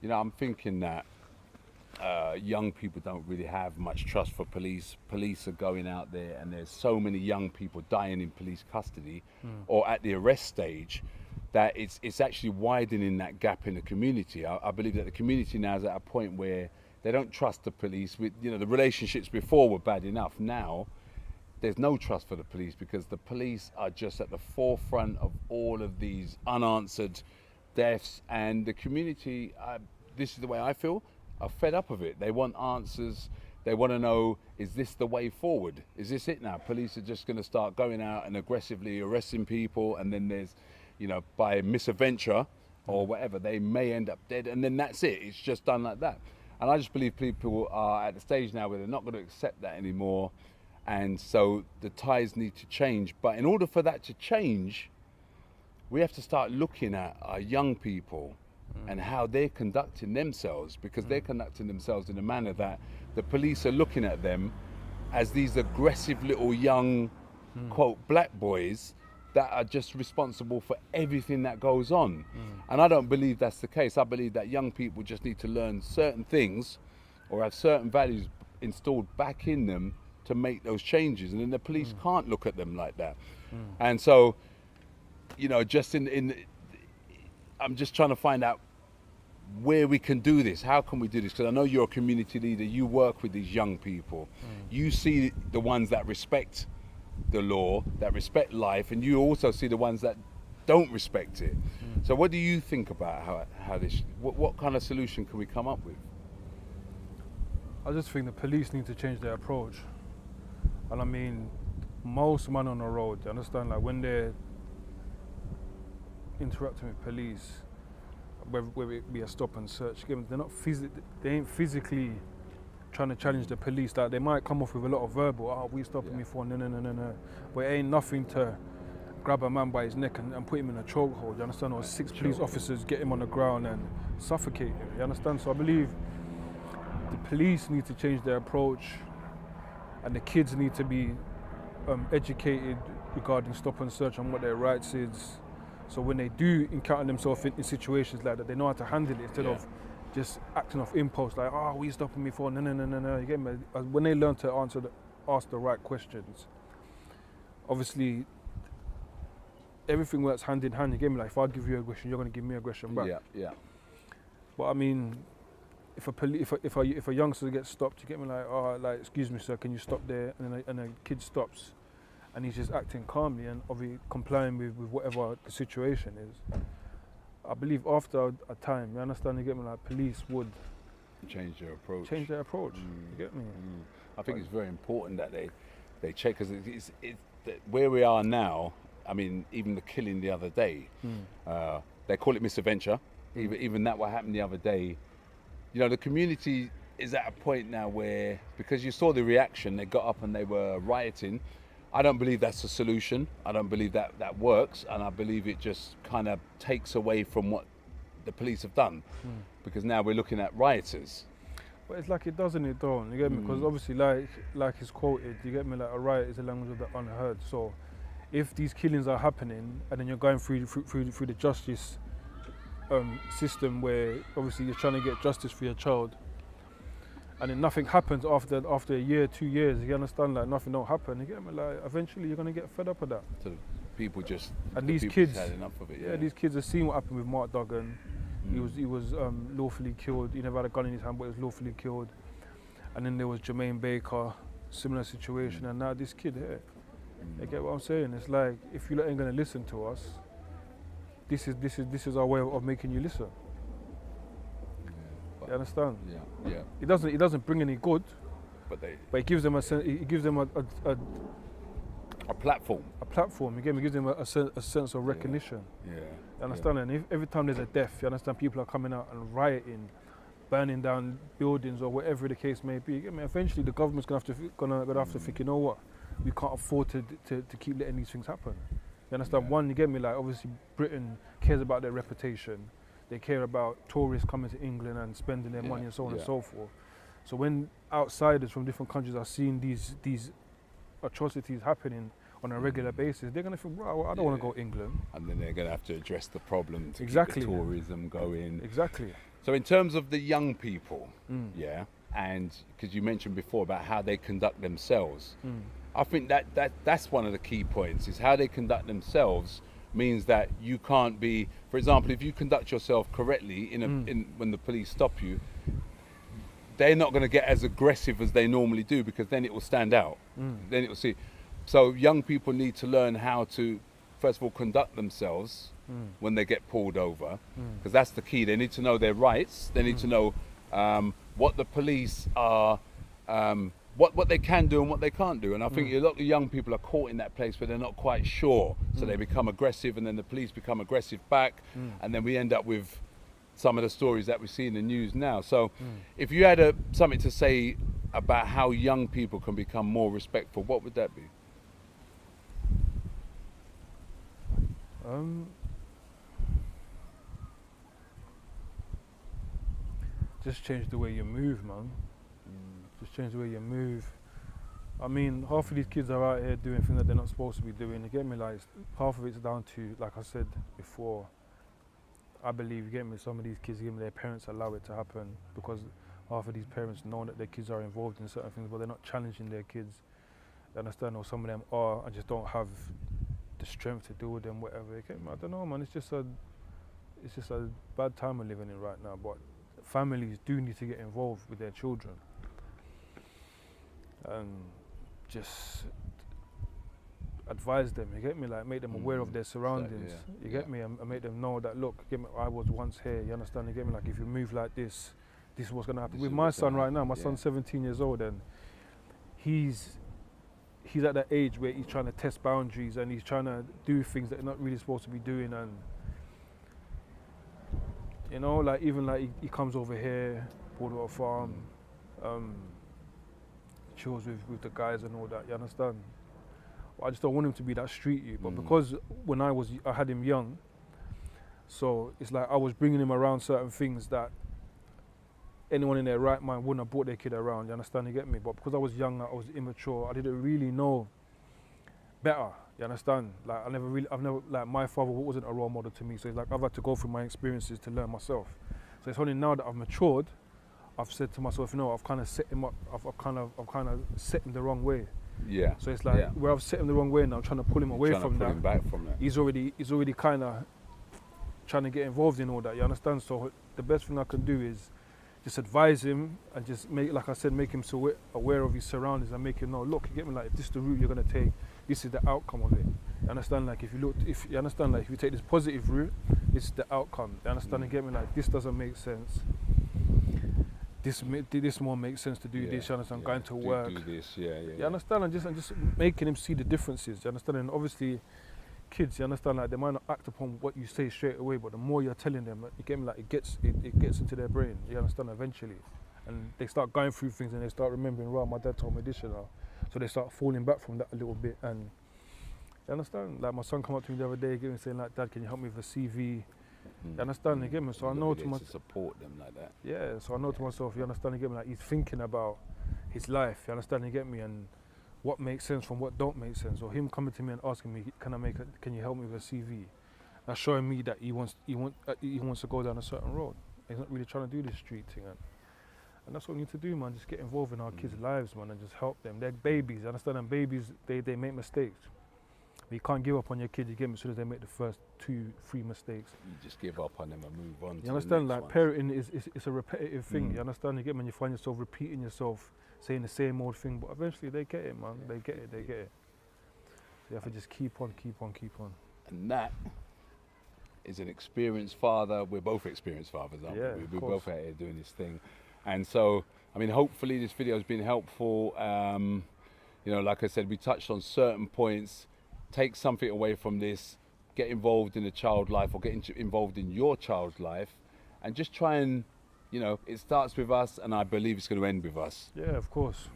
I'm thinking that young people don't really have much trust for police. Police are going out there, and there's so many young people dying in police custody or at the arrest stage that it's actually widening that gap in the community. I believe that the community now is at a point where they don't trust the police. The relationships before were bad enough. Now there's no trust for the police because the police are just at the forefront of all of these unanswered deaths, and the community, this is the way I feel, are fed up of it. They want answers. They want to know, is this the way forward? Is this it now? Police are just going to start going out and aggressively arresting people, and then there's, by misadventure or whatever, they may end up dead, and then that's it. It's just done like that. And I just believe people are at the stage now where they're not going to accept that anymore, and so the ties need to change. But in order for that to change, we have to start looking at our young people and how they're conducting themselves, because they're conducting themselves in a manner that the police are looking at them as these aggressive little young, quote, black boys that are just responsible for everything that goes on. And I don't believe that's the case. I believe that young people just need to learn certain things or have certain values installed back in them to make those changes. And then the police can't look at them like that. And so, just I'm just trying to find out where we can do this. How can we do this? Because I know you're a community leader. You work with these young people. You see the ones that respect the law, that respect life, and you also see the ones that don't respect it. So what do you think about how this, what kind of solution can we come up with? I just think the police need to change their approach. And I mean, most men on the road, you understand, like when they're interacting with police, whether it be a stop and search, they ain't physically trying to challenge the police. Like they might come off with a lot of verbal, what you stopping me for, no. But it ain't nothing to grab a man by his neck and put him in a chokehold, you understand? Or 6 police officers get him on the ground and suffocate him, you understand? So I believe the police need to change their approach, and the kids need to be educated regarding stop and search and what their rights is. So when they do encounter themselves in situations like that, they know how to handle it instead of just acting off impulse, like, what are you stopping me for? No. You get me? When they learn to ask the right questions, obviously everything works hand in hand. You get me? Like if I give you aggression, you're going to give me aggression back. Yeah. But I mean, if a youngster gets stopped, you get me? Like, excuse me, sir, can you stop there? And a kid stops, and he's just acting calmly and obviously complying with whatever the situation is. I believe after a time, you understand, you get me, like police would change their approach. You get me? I think it's very important that they check, because it's where we are now. I mean, even the killing the other day, they call it misadventure. Even that what happened the other day. The community is at a point now where, because you saw the reaction, they got up and they were rioting. I don't believe that's a solution. I don't believe that works, and I believe it just kind of takes away from what the police have done, because now we're looking at rioters. But it's like it does and it don't, you get me? Because obviously, like it's quoted, you get me, like a riot is a language of the unheard. So if these killings are happening and then you're going through the justice system where obviously you're trying to get justice for your child, and then nothing happens after a year, 2 years, you understand, like nothing don't happen, you get me, like eventually you're gonna get fed up of that. So people just, and these kids had enough of it. Yeah, these kids have seen what happened with Mark Duggan. He was lawfully killed. He never had a gun in his hand, but he was lawfully killed. And then there was Jermaine Baker, similar situation, and now this kid here. You get what I'm saying? It's like, if you ain't gonna listen to us, this is our way of making you listen. You understand? Yeah. It doesn't bring any good, but it gives them a platform. A platform. Again, it gives them a sense of recognition. Yeah. You understand? And if every time there's a death, you understand, people are coming out and rioting, burning down buildings or whatever the case may be. I mean, eventually the government's gonna have to think, you know what, we can't afford to keep letting these things happen. You understand? One, you get me, like obviously Britain cares about their reputation. They care about tourists coming to England and spending their money and so on and so forth. So when outsiders from different countries are seeing these atrocities happening on a regular basis, they're going to think, well, I don't want to go to England. And then they're going to have to address the problem to Exactly. keep the tourism going. Exactly. So in terms of the young people, Mm. yeah, and because you mentioned before about how they conduct themselves, Mm. I think that's one of the key points, is how they conduct themselves means that you can't be, for example, if you conduct yourself correctly in when the police stop you, they're not going to get as aggressive as they normally do, because then it will stand out. Then it will see. So young people need to learn how to, first of all, conduct themselves when they get pulled over, because that's the key. They need to know their rights. They need to know what the police are, what they can do and what they can't do. And I think a lot of young people are caught in that place where they're not quite sure. So they become aggressive, and then the police become aggressive back, and then we end up with some of the stories that we see in the news now. So if you had something to say about how young people can become more respectful, what would that be? Just change the way you move, man. Just change the way you move. I mean, half of these kids are out here doing things that they're not supposed to be doing. You get me? Like, half of it's down to, like I said before, I believe, you get me, some of these kids, you get me, their parents allow it to happen, because half of these parents know that their kids are involved in certain things, but they're not challenging their kids. You understand? Or some of them are and just don't have the strength to deal with them, whatever. You get me? I don't know, man. It's just a bad time we're living in right now. But families do need to get involved with their children, and just advise them, you get me, like make them aware of their surroundings, you get me, and make them know that, look, get me, I was once here, you understand, you get me, like if you move like this is what's gonna happen. With my son right now, my son's 17 years old, and he's at that age where he's trying to test boundaries, and he's trying to do things that he's not really supposed to be doing, and you know, like even like he comes over here, Broadwater Farm, chills with the guys and all that, you understand? I just don't want him to be that street youth, but because when I had him young, so it's like I was bringing him around certain things that anyone in their right mind wouldn't have brought their kid around, you understand, you get me? But because I was young, I was immature, I didn't really know better, you understand? Like I've never, like my father wasn't a role model to me, so it's like I've had to go through my experiences to learn myself. So it's only now that I've matured, I've said to myself, you know, I've kind of set him up, I've kind of set him the wrong way. Yeah. So it's like where I've set him the wrong way now, I'm trying to pull him away from that. Pull him back from that. He's already kind of trying to get involved in all that, you understand? So the best thing I can do is just advise him and just make, like I said, make him so aware of his surroundings and make him know, look, you get me, like if this is the route you're gonna take, this is the outcome of it. You understand? Like if you take this positive route, this is the outcome. You understand? You get me? Like this doesn't make sense. This more makes sense to do this, you understand, going to work. Do this, You understand? And just making him see the differences, you understand? And obviously, kids, you understand, like they might not act upon what you say straight away, but the more you're telling them, you get me, like it gets into their brain, you understand, eventually. And they start going through things and they start remembering, right, my dad told me this, you know. So they start falling back from that a little bit, and you understand? Like my son come up to me the other day, saying like, Dad, can you help me with a CV? You understand? You get me? So I know to myself, support them like that. Yeah, so I know to myself, you understand, you get me, like he's thinking about his life, you understand, you get me, and what makes sense from what don't make sense. Or him coming to me and asking me, can you help me with a CV? That's showing me that he wants to go down a certain road. He's not really trying to do this street thing, and that's what we need to do, man. Just get involved in our kids' lives, man, and just help them. They're babies, you understand, and babies, they make mistakes. But you can't give up on your kids, you get me, as soon as they make the first 2-3 mistakes. You just give up on them and move on. You understand? Like parenting is a repetitive thing. You understand? You get me? And you find yourself repeating yourself, saying the same old thing, but eventually they get it, man. They get it. So you have to just keep on. And that is an experienced father. We're both experienced fathers, aren't we? We're both out here doing this thing. And so, I mean, hopefully this video has been helpful. You know, like I said, we touched on certain points. Take something away from this, get involved in a child life, or get involved in your child's life, and just try and, you know, it starts with us, and I believe it's going to end with us. Yeah, of course.